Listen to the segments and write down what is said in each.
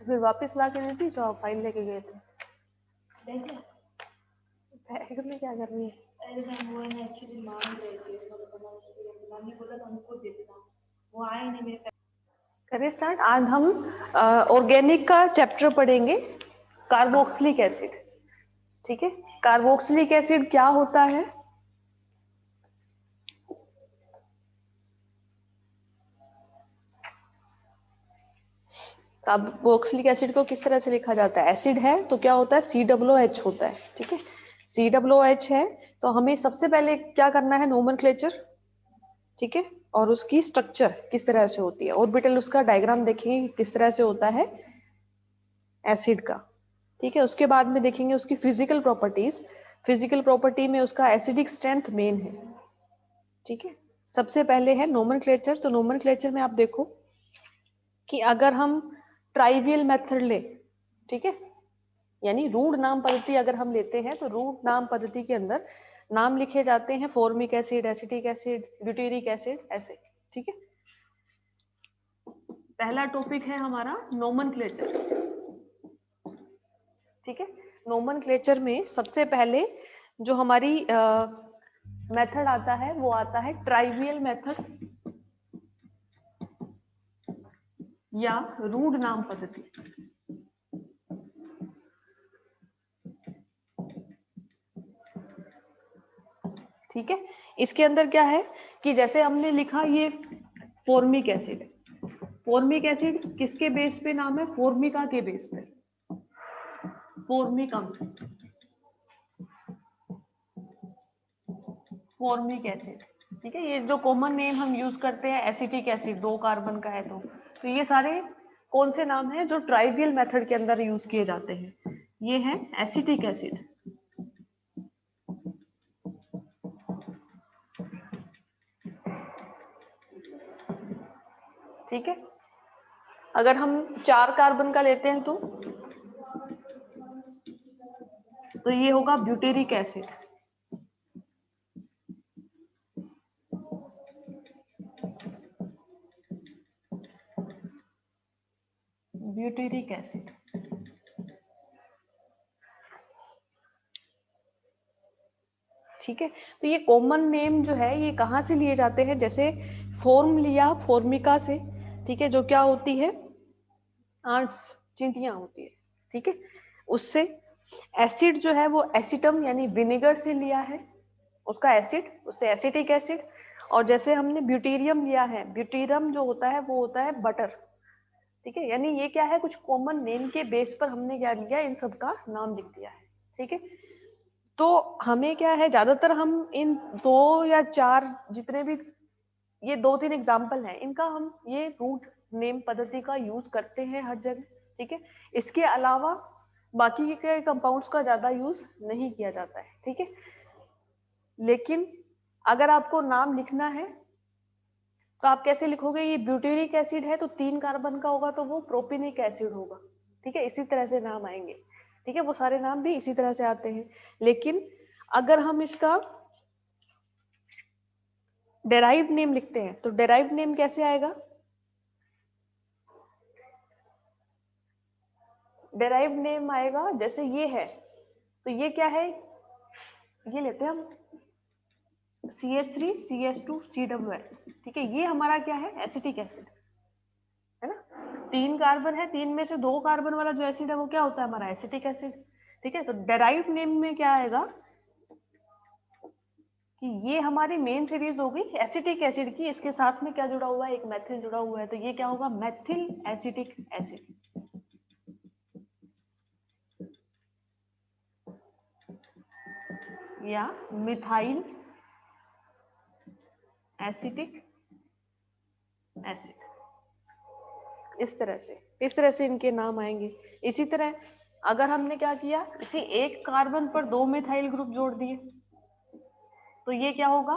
तो फिर वापस ला के देती जो आप फाइल लेके गए थे। बैग में क्या कर रही है? अरे मैम वो है ना एक्चुअली मांग रहे थे तो मम्मी बोला था उनको दे देना, वो आए नहीं मेरे। करें स्टार्ट। आज हम ऑर्गेनिक का चैप्टर पढ़ेंगे, कार्बोक्सिलिक एसिड। ठीक है, कार्बोक्सिलिक एसिड क्या होता है, कार्बोक्सिलिक एसिड को किस तरह से लिखा जाता है। एसिड है तो क्या होता है, COOH होता है। ठीक है, COOH है तो हमें सबसे पहले क्या करना है, नोमेनक्लेचर। ठीक है, और उसकी स्ट्रक्चर किस तरह से होती है, ऑर्बिटल उसका डायग्राम देखेंगे किस तरह से होता है एसिड का। ठीक है, उसके बाद में देखेंगे उसकी फिजिकल प्रॉपर्टीज। फिजिकल प्रॉपर्टी में उसका एसिडिक स्ट्रेंथ मेन है। ठीक है, सबसे पहले है नोमेनक्लेचर। तो नोमेनक्लेचर में आप देखो कि अगर हम ट्राइवियल मेथड ले, ठीक है, यानी रूढ़ नाम पद्धति अगर हम लेते हैं तो रूढ़ नाम पद्धति के अंदर नाम लिखे जाते हैं formic acid, acetic acid, butyric acid, ऐसे। ठीक है, पहला टॉपिक है हमारा नोमेनक्लेचर। ठीक है, नोमेनक्लेचर में सबसे पहले जो हमारी मेथड आता है वो आता है ट्राइवियल मेथड या रूढ़ नाम पद्धति। ठीक है, इसके अंदर क्या है कि जैसे हमने लिखा ये फॉर्मिक एसिड। फॉर्मिक एसिड किसके बेस पे नाम है, फॉर्मिका के बेस पे, फॉर्मिक अम्ल, फॉर्मिक एसिड। ठीक है, ये जो कॉमन नेम हम यूज करते हैं एसिटिक एसिड, 2 कार्बन का है तो ये सारे कौन से नाम हैं जो ट्राइवियल मेथड के अंदर यूज किए जाते हैं, ये है एसिटिक एसिड। ठीक है, अगर हम 4 कार्बन का लेते हैं तो ये होगा ब्यूटेरिक एसिड। Butyric acid. ठीक है, तो ये कॉमन नेम जो है ये कहाँ से लिए जाते हैं, जैसे फॉर्म लिया फॉर्मिका से। ठीक है, जो क्या होती है, आंट्स, चींटियां होती है। ठीक है, उससे एसिड जो है वो एसिटम यानी विनेगर से लिया है उसका एसिड, उससे एसिटिक एसिड। और जैसे हमने ब्यूटेरियम लिया है, ब्यूटेरियम जो होता है वो होता है बटर। ठीक है, यानी ये क्या है, कुछ कॉमन नेम के बेस पर हमने क्या लिया, इन सब का नाम लिख दिया है। ठीक है, तो हमें क्या है, ज्यादातर हम इन 2 या 4 जितने भी ये 2-3 एग्जाम्पल हैं इनका हम ये रूट नेम पद्धति का यूज करते हैं हर जगह। ठीक है, इसके अलावा बाकी के कंपाउंड्स का ज्यादा यूज नहीं किया जाता है। ठीक है, लेकिन अगर आपको नाम लिखना है तो आप कैसे लिखोगे, ये ब्यूटेरिक एसिड है तो 3 कार्बन का होगा तो वो प्रोपिनिक एसिड होगा। ठीक है, इसी तरह से नाम आएंगे। ठीक है, वो सारे नाम भी इसी तरह से आते हैं। लेकिन अगर हम इसका डेराइव्ड नेम लिखते हैं तो डेराइव्ड नेम कैसे आएगा, डेराइव्ड नेम आएगा जैसे ये है तो ये क्या है, ये लेते हैं हम CH3CH2COOH। ठीक है, ये हमारा क्या है, एसिटिक एसिड है ना। 3 कार्बन है, 3 में से 2 कार्बन वाला जो एसिड है वो क्या होता है, हमारा एसिटिक एसिड। ठीक है, तो डेराइव्ड नेम में क्या आएगा कि ये हमारी मेन सीरीज होगी एसिटिक एसिड की, इसके साथ में क्या जुड़ा हुआ है, एक मेथिल जुड़ा हुआ है तो ये क्या होगा, मेथिल एसिटिक एसिड या मिथाइल एसिटिक एसिड। इस तरह से इनके नाम आएंगे। इसी तरह अगर हमने क्या किया, इसी एक कार्बन पर 2 मिथाइल ग्रुप जोड़ दिए तो ये क्या होगा,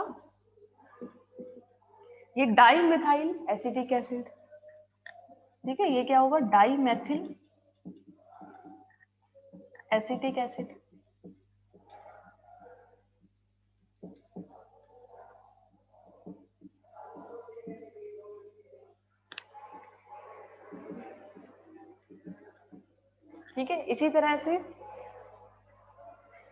ये डाई मिथाइल एसिटिक एसिड। ठीक है, ये क्या होगा, डाई मेथिल एसिटिक एसिड। ठीक है, इसी तरह से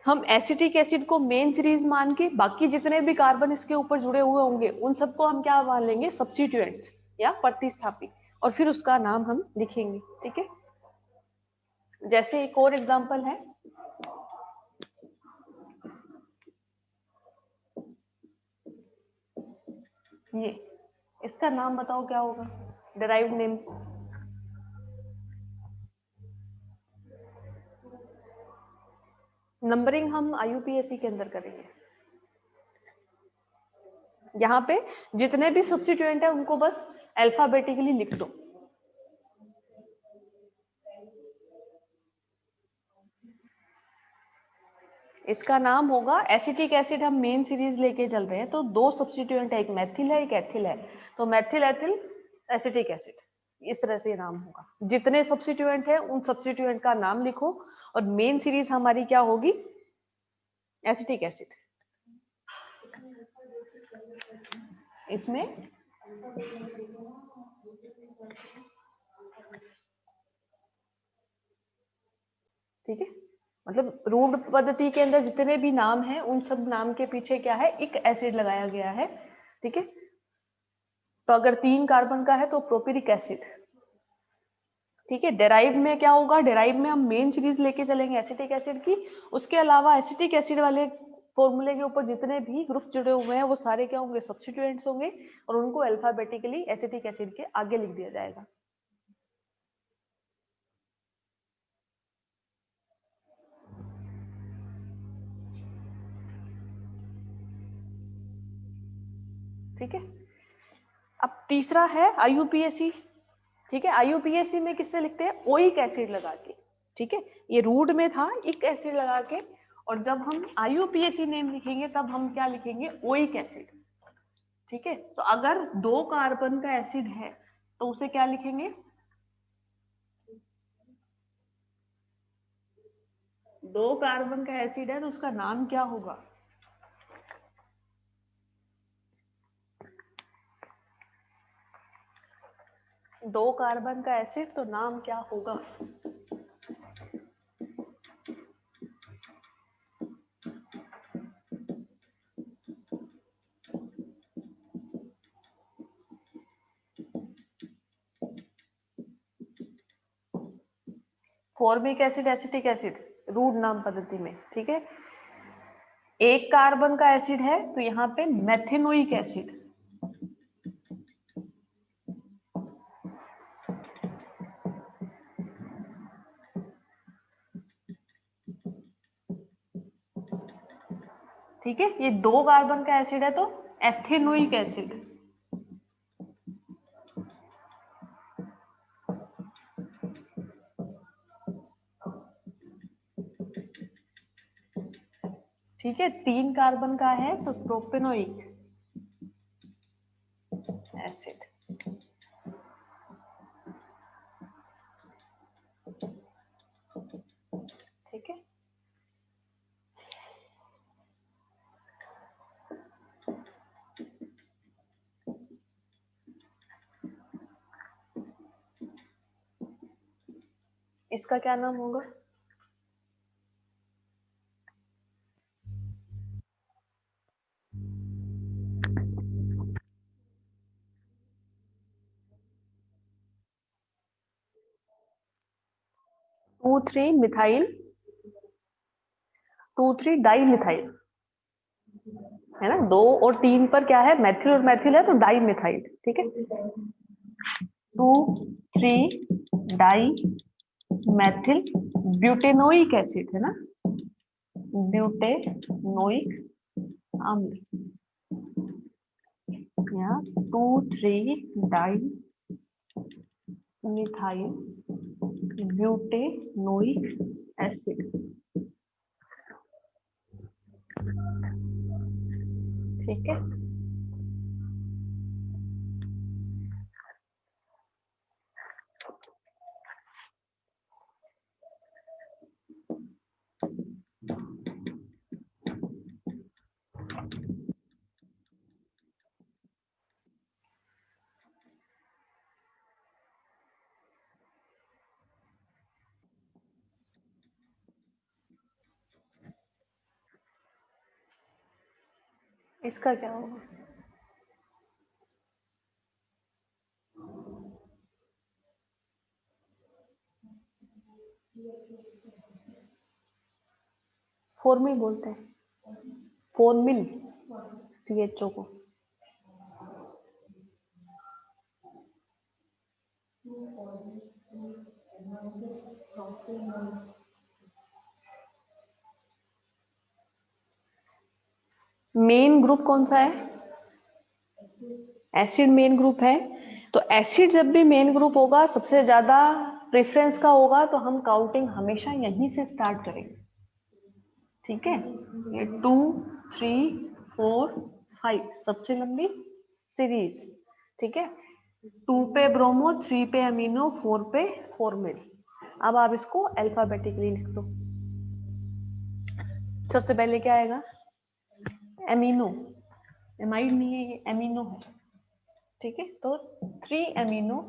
हम एसिटिक एसिड को मेन सीरीज मान के बाकी जितने भी कार्बन इसके ऊपर जुड़े हुए होंगे उन सबको हम क्या मान लेंगे, सब्स्टिट्यूएंट्स या प्रतिस्थापी, और फिर उसका नाम हम लिखेंगे। ठीक है, जैसे एक और एग्जांपल है, ये इसका नाम बताओ क्या होगा, डिराइव्ड नेम। नंबरिंग हम आईयूपीएसी के अंदर करेंगे। यहाँ पे जितने भी सब्स्टिट्यूएंट है उनको बस अल्फाबेटिकली लिख दो। इसका नाम होगा एसिटिक एसिड, हम मेन सीरीज लेके चल रहे हैं तो दो सब्स्टिट्यूएंट है, एक मेथिल है एक एथिल है, तो मेथिल एथिल एसिटिक एसिड, इस तरह से नाम होगा। जितने सब्स्टिट्यूएंट है उन सब्स्टिट्यूएंट का नाम लिखो और मेन सीरीज हमारी क्या होगी, एसिटिक एसिड। इसमें ठीक है, मतलब रूढ़ पद्धति के अंदर जितने भी नाम हैं उन सब नाम के पीछे क्या है, एक एसिड लगाया गया है। ठीक है, तो अगर 3 कार्बन का है तो प्रोपिरिक एसिड। ठीक है, डेराइव में क्या होगा, डेराइव में हम मेन सीरीज लेके चलेंगे एसिटिक एसिड की, उसके अलावा एसिटिक एसिड वाले फॉर्मूले के ऊपर जितने भी ग्रुप जुड़े हुए हैं वो सारे क्या होंगे, सब्स्टिट्यूएंट्स होंगे, और उनको अल्फाबेटिकली एसिटिक एसिड के आगे लिख दिया जाएगा। ठीक है, अब तीसरा है आईयूपीएसी। ठीक है, आईयूपीएसी में किससे लिखते हैं, ओइक एसिड लगा के। ठीक है, ये रूट में था इक एसिड लगा के, और जब हम आईयूपीएसी नेम लिखेंगे तब हम क्या लिखेंगे, ओइक एसिड। ठीक है, तो अगर 2 कार्बन का एसिड है तो उसे क्या लिखेंगे, 2 कार्बन का एसिड है तो उसका नाम क्या होगा, 2 कार्बन का एसिड तो नाम क्या होगा। Formic acid acetic acid root नाम पद्धति में। ठीक है, 1 कार्बन का एसिड है तो यहाँ पे मेथिनोइक एसिड। ठीक है, ये 2 कार्बन का एसिड है तो एथिनोइक एसिड। ठीक है, 3 कार्बन का है तो प्रोपेनोइक एसिड। ठीक है, इसका क्या नाम होगा, two three methyl, 2,3 di methyl, है ना, 2 और 3 पर क्या है, मेथिल और मेथिल है तो डाई मिथाइल। ठीक है, 2,3 डाई मेथिल ब्यूटेनोइक एसिड, है ना, ब्यूटेनोइक अम्ल, या 2,3 डाई मिथाइल ब्यूटेनोइक एसिड। ठीक है, इसका क्या होगा? फॉर्मिल बोलते हैं, फॉर्मिल, CHO को। मेन ग्रुप कौन सा है? एसिड मेन ग्रुप है। तो एसिड जब भी मेन ग्रुप होगा, सबसे ज्यादा प्रेफरेंस का होगा, तो हम काउंटिंग हमेशा यहीं से स्टार्ट करेंगे। ठीक है, ये 2, 3, 4, 5 सबसे लंबी सीरीज। ठीक है, 2 पे ब्रोमो, 3 पे अमीनो, 4 पे फॉर्मिल। अब आप इसको अल्फाबेटिकली लिख दो। सबसे पहले क्या आएगा? एमिनो, एमाइड नहीं है ये, एमिनो है। ठीक है, तो 3 एमिनो,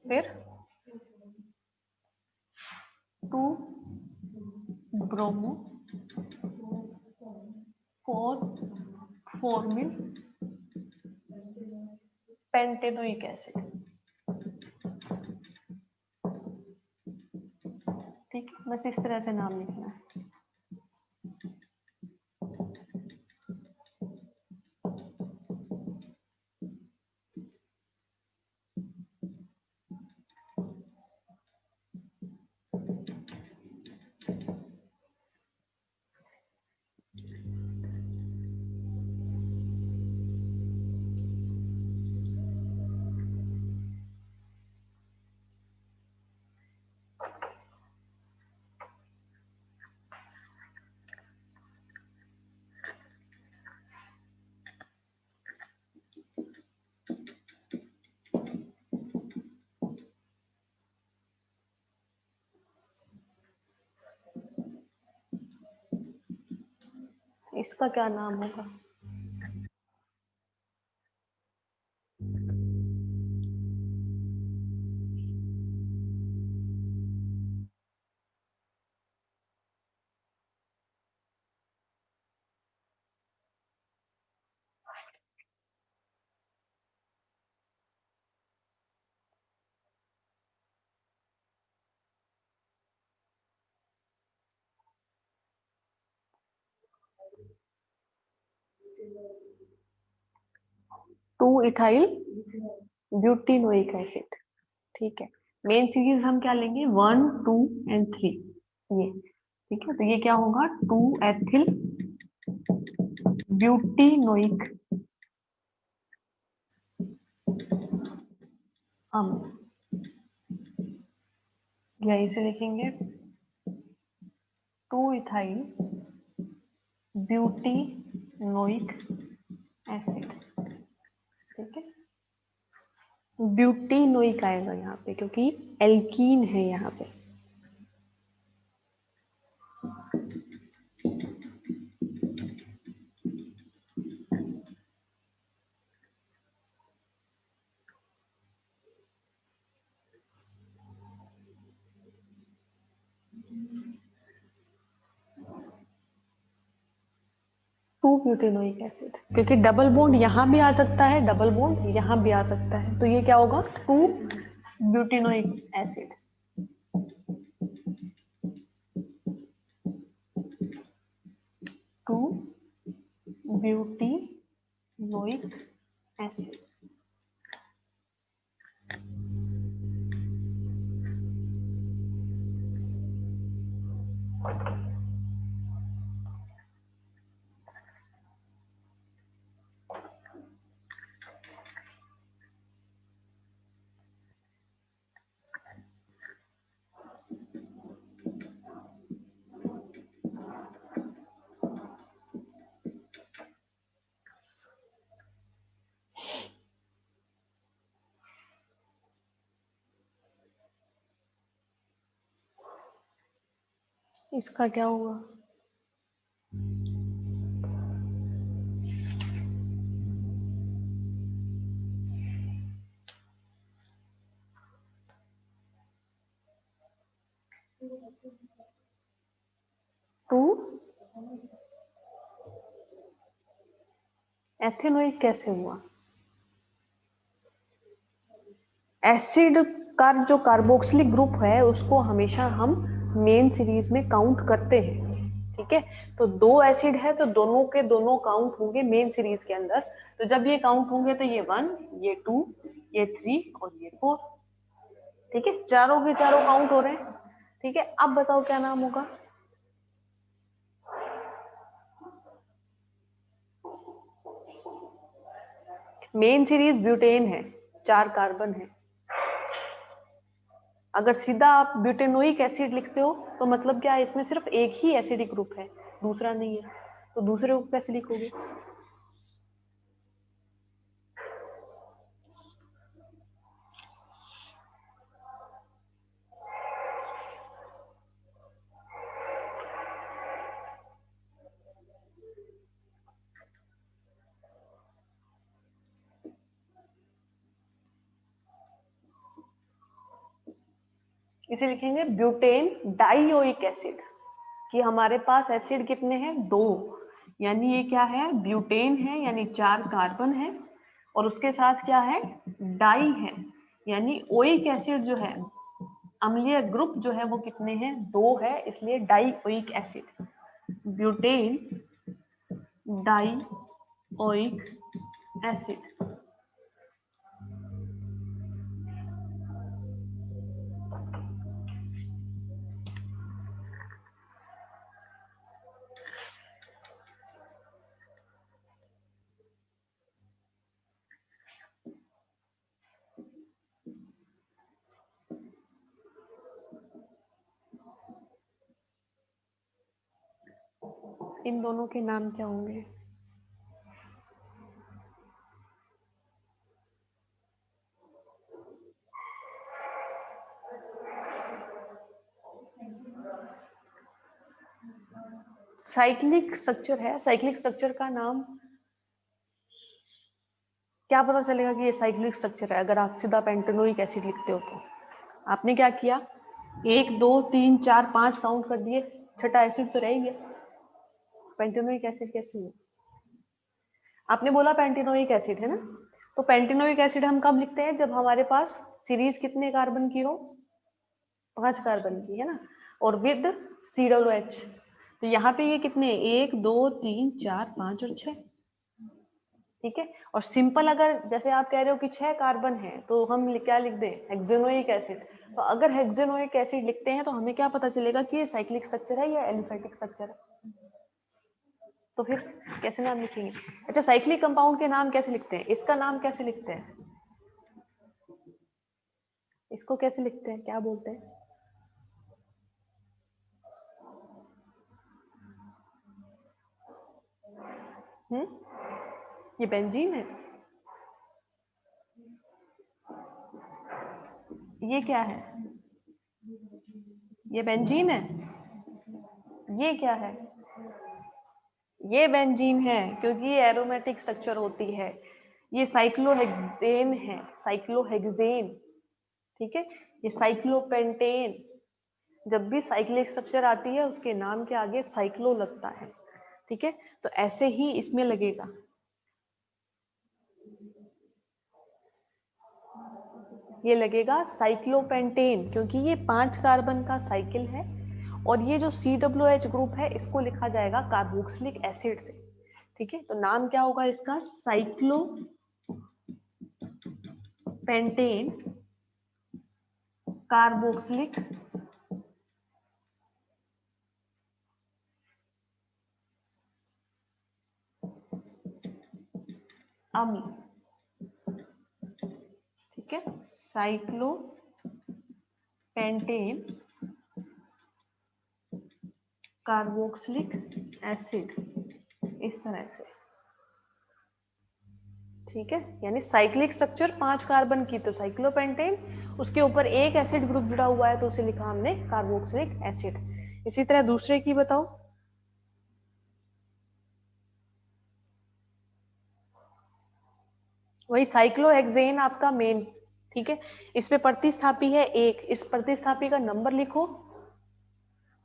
फिर 2 ब्रोमो, 4 फॉर्मिल, पेंटेनोइक एसिड। ठीक है, बस इस तरह से नाम लिखना है। इसका क्या नाम होगा? Two ethyl butynoic acid. ठीक है, मेन सीरीज हम क्या लेंगे? 1, 2 एंड 3, ये। ठीक है, तो ये क्या होगा? 2 एथिल ब्यूटिनोइक अम्ल, या इसे लिखेंगे 2 इथाइल ब्यूटिनोइक एसिड। ठीक है, ब्यूटिनोइक आएगा यहाँ पे, क्योंकि एल्कीन है यहाँ पे। टू ब्यूटेनोइक एसिड, क्योंकि डबल बॉन्ड यहाँ भी आ सकता है, डबल बॉन्ड यहाँ भी आ सकता है, तो ये क्या होगा? Two butanoic acid. Two butanoic acid. इसका क्या हुआ? टू एथेनोइक कैसे हुआ? एसिड का जो कार्बोक्सिलिक ग्रुप है उसको हमेशा हम मेन सीरीज में काउंट करते हैं, ठीक है। तो दो एसिड है तो दोनों के दोनों काउंट होंगे मेन सीरीज के अंदर। तो जब ये काउंट होंगे तो ये 1, ये 2, ये 3 और ये 4, ठीक है। चारों के चारों काउंट हो रहे हैं, ठीक है। अब बताओ क्या नाम होगा? मेन सीरीज ब्यूटेन है, 4 कार्बन है। अगर सीधा आप ब्यूटेनोइक एसिड लिखते हो तो मतलब क्या है, इसमें सिर्फ एक ही एसिडिक ग्रुप है, दूसरा नहीं है। तो दूसरे को कैसे लिखोगे? इसे लिखेंगे ब्यूटेन डाइओइक एसिड, कि हमारे पास एसिड कितने हैं? 2, यानी ये क्या है? ब्यूटेन है, यानी 4 कार्बन है, और उसके साथ क्या है? डाई है, यानी ओइक एसिड जो है, अम्लीय ग्रुप जो है वो कितने हैं? 2 है, इसलिए dioic acid, butane dioic acid. इन दोनों के नाम क्या होंगे? साइक्लिक स्ट्रक्चर है, साइक्लिक स्ट्रक्चर का नाम क्या पता चलेगा कि ये साइक्लिक स्ट्रक्चर है? अगर आप सीधा पेंटेनोइक एसिड लिखते हो तो आपने क्या किया? 1 2 3 4 5 काउंट कर दिए, छठा एसिड तो रह ही गया। पेंटेनोइक एसिड कैसे हुआ? आपने बोला पेंटेनोइक एसिड है ना, तो पेंटेनोइक एसिड हम कब लिखते हैं? जब हमारे पास सीरीज कितने कार्बन की हो? 5 कार्बन की, है ना, और विद COOH। तो यहाँ पे ये कितने? 1 2 3 4 5 और 6, ठीक है। और सिंपल अगर जैसे आप कह रहे हो कि 6 कार्बन है तो हम क्या लिख दें? हेक्सेनोइक एसिड। तो अगर हेक्सेनोइक एसिड लिखते हैं तो हमें क्या पता चलेगा कि ये साइक्लिक स्ट्रक्चर है या एलिफेटिक स्ट्रक्चर है? तो फिर कैसे नाम लिखेंगे? अच्छा, साइक्लिक कंपाउंड के नाम कैसे लिखते हैं? इसका नाम कैसे लिखते हैं? इसको कैसे लिखते हैं, क्या बोलते हैं? ये बेंजीन है? ये क्या है? ये बेंजीन है? ये क्या है? ये बेंजीन है, क्योंकि ये एरोमेटिक स्ट्रक्चर होती है। ये साइक्लोहेक्सेन है, साइक्लोहेक्सेन, ठीक है। ये साइक्लोपेंटेन, जब भी साइक्लिक स्ट्रक्चर आती है उसके नाम के आगे साइक्लो लगता है, ठीक है। तो ऐसे ही इसमें लगेगा। ये लगेगा साइक्लोपेंटेन, क्योंकि ये 5 कार्बन का साइकिल है, और ये जो COOH ग्रुप है इसको लिखा जाएगा कार्बोक्सिलिक एसिड से, ठीक है। तो नाम क्या होगा इसका? साइक्लोपेंटेन कार्बोक्सिलिक अम्ल, ठीक है। साइक्लोपेंटेन कार्बोक्सिलिक एसिड, इस तरह से, ठीक है। यानी साइक्लिक स्ट्रक्चर 5 कार्बन की तो साइक्लोपेंटेन, उसके ऊपर एक एसिड ग्रुप जुड़ा हुआ है तो उसे लिखा हमने कार्बोक्सिलिक एसिड। इसी तरह दूसरे की बताओ। वही साइक्लोहेक्सेन आपका मेन, ठीक है। इस पे प्रतिस्थापी है 1, इस प्रतिस्थापी का नंबर लिखो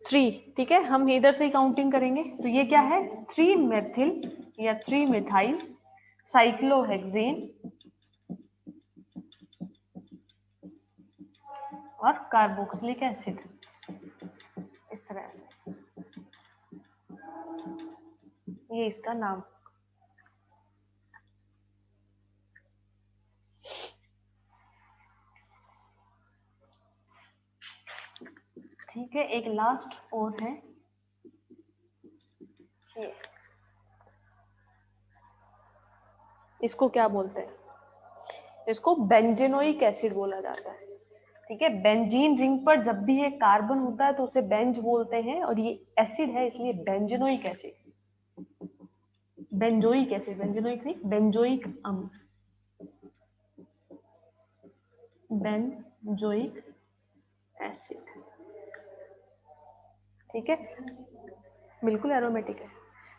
3, ठीक है। हम इधर से ही काउंटिंग करेंगे। तो ये क्या है? 3 मेथिल या 3 मिथाइल साइक्लोहेक्सेन और कार्बोक्सिलिक एसिड, इस तरह से ये इसका नाम। ठीक है, एक लास्ट और है ये, इसको क्या बोलते हैं, इसको बेंजेनोइक एसिड बोला जाता है। ठीक है, बेंजीन रिंग पर जब भी ये कार्बन होता है तो उसे बेंज बोलते हैं, और ये एसिड है इसलिए बेंजेनोइक एसिड। बेंजोइक एसिड, बेंजेनोइक नहीं, बेंजोइक अम्ल, बेंजोइक एसिड। ठीक है, बिल्कुल एरोमेटिक है।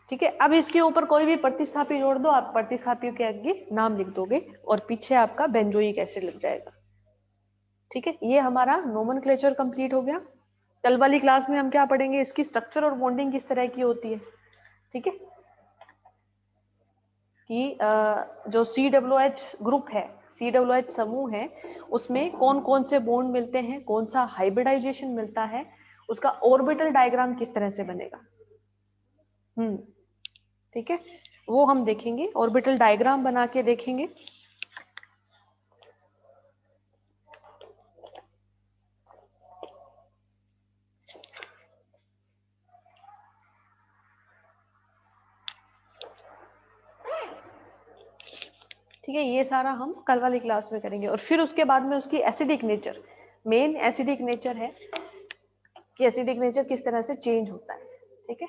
ठीक है, अब इसके ऊपर कोई भी प्रतिस्थापी जोड़ दो, आप प्रतिस्थापियों के आगे नाम लिख दोगे और पीछे आपका बेंजोइक एसिड लग जाएगा। ठीक है, ये हमारा नोमेनक्लेचर कंप्लीट हो गया। कल वाली क्लास में हम क्या पढ़ेंगे, इसकी स्ट्रक्चर और बॉन्डिंग किस तरह की होती है। ठीक है, कि जो COOH ग्रुप है, COOH समूह है, उसमें कौन कौन से बॉन्ड मिलते हैं, कौन सा हाइब्रिडाइजेशन मिलता है, उसका ऑर्बिटल डायग्राम किस तरह से बनेगा। ठीक है, वो हम देखेंगे, ऑर्बिटल डायग्राम बना के देखेंगे। ठीक है, ये सारा हम कल वाली क्लास में करेंगे, और फिर उसके बाद में उसकी acidic nature, main acidic nature है कि एसिडिक नेचर किस तरह से चेंज होता है। ठीक है।